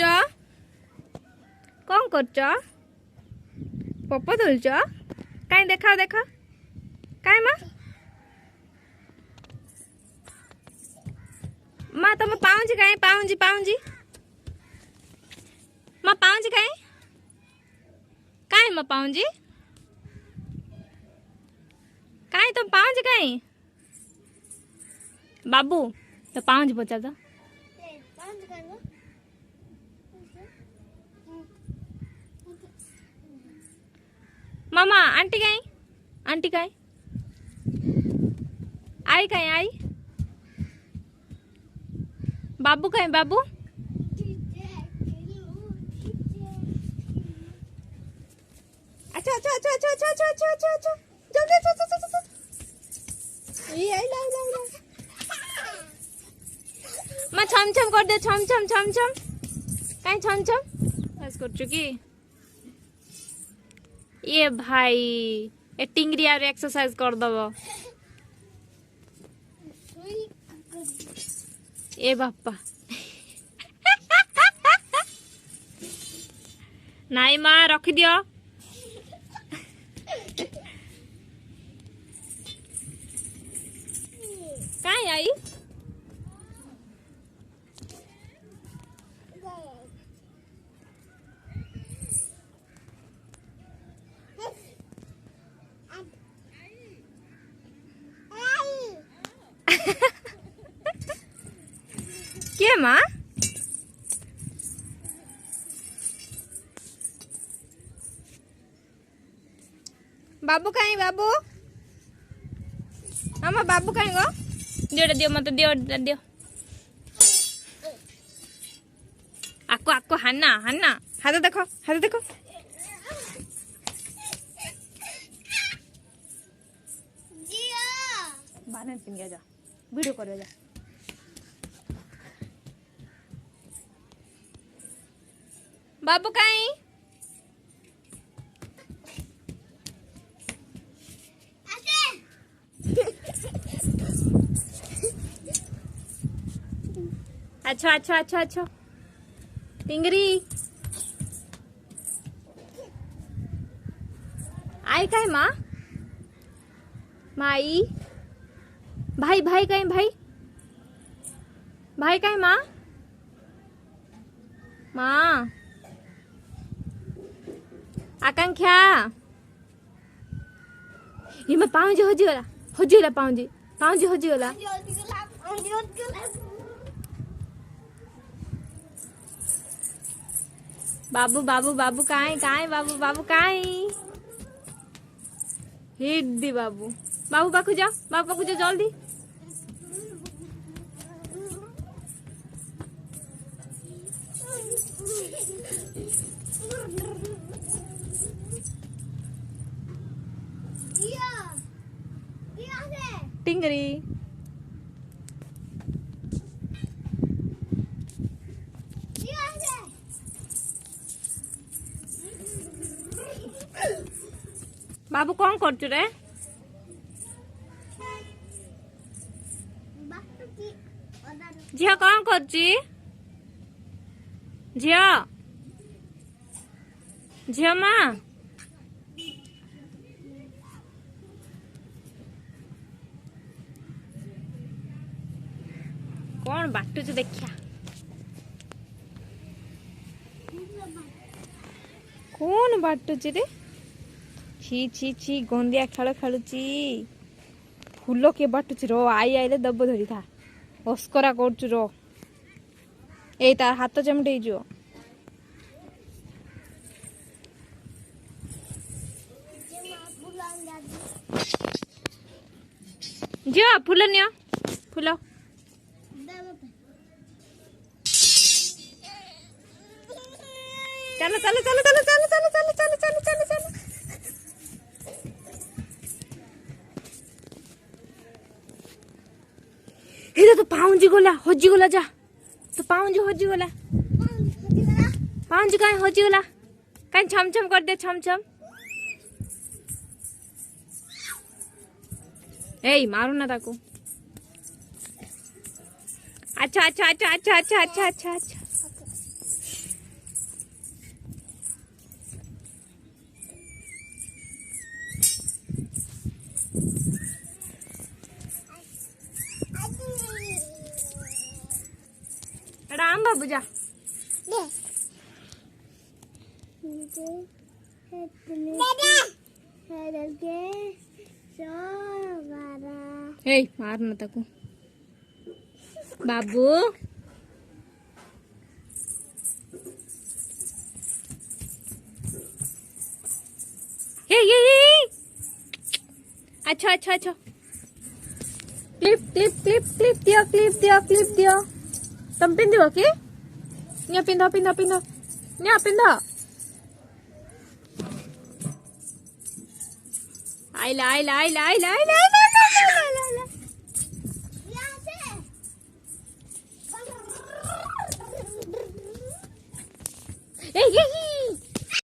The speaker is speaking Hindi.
करच कौन करच पप्पा धुलच कहीं देखा देखा कहीं माँ तुम पाऊँजी कहीं पाऊँजी पाऊँजी माँ पाऊँजी कहीं कहीं माँ पाऊँजी कहीं तुम पाऊँजी कहीं बाबू तो पाऊँजी बचा दो मामा आंटी कहीं आई कहीं आई बाबू कहीं बाबू अच्छा अच्छा अच्छा अच्छा अच्छा अच्छा अच्छा अच्छा अच्छा जल्दी अच्छा अच्छा अच्छा ये आई ला ला ला मैं छम छम कर दे छम छम कहीं छम छम बस कर चुकी ये भाई ए टिंगरी यार एक्सरसाइज कर दबो ए बापा नाई माँ रखी दियो कहीं आई क्या माँ बाबू कहीं बाबू मामा बाबू कहीं गो दियो दियो मत दियो दियो आको आको हन्ना हन्ना हाथ देखो बाने पिन गया जा वीडियो कर जा बाबू कहीं अच्छा अच्छा अच्छा अच्छा टिंगरी आई कहीं माँ माई भाई भाई कहीं भाई कहीं माँ माँ आकांक्षा ये मैं पाऊँजी हजिगला पाऊँजी हजिगला बाबू बाबू बाबू कहीं बाबू कहीं हिट दी बाबू पाखु जाओ जल्दी टिंगरी बाबू कौन कर रे झिया कौन कर झिया माँ कौन बाटुच देखिया कौन बाटुच रे छी छी छी गंदिया खेल खेलुची फूल के बाटुच रो आई आइले दब धरी था अस्करा करचु रो ए तार हाथ चमटे जो जो फूल नियो फूल चलो चलो चलो चलो चलो चलो चलो चलो चलो चलो चलो इधर तो पाऊंजी गोला हजी गोला जा तो पाऊंजी हजी गोला पाऊंजी कहीं हजी गोला कहीं छम छम कर दे छम छम ए मारो ना ताको अच्छा अच्छा अच्छा अच्छा अच्छा अच्छा अच्छा अच्छा बाबू जा। मारना ताकू बाबू। अच्छा अच्छा अच्छा क्लिप क्लिप क्लिप क्लिप दियो क्लिप दियो क्लिप दियो। तुम पिंधो कि न्या पिंधो पिंधो पिंधो न्या पिंधो। आइला आइला आइला आइला आइला आइला। ए ये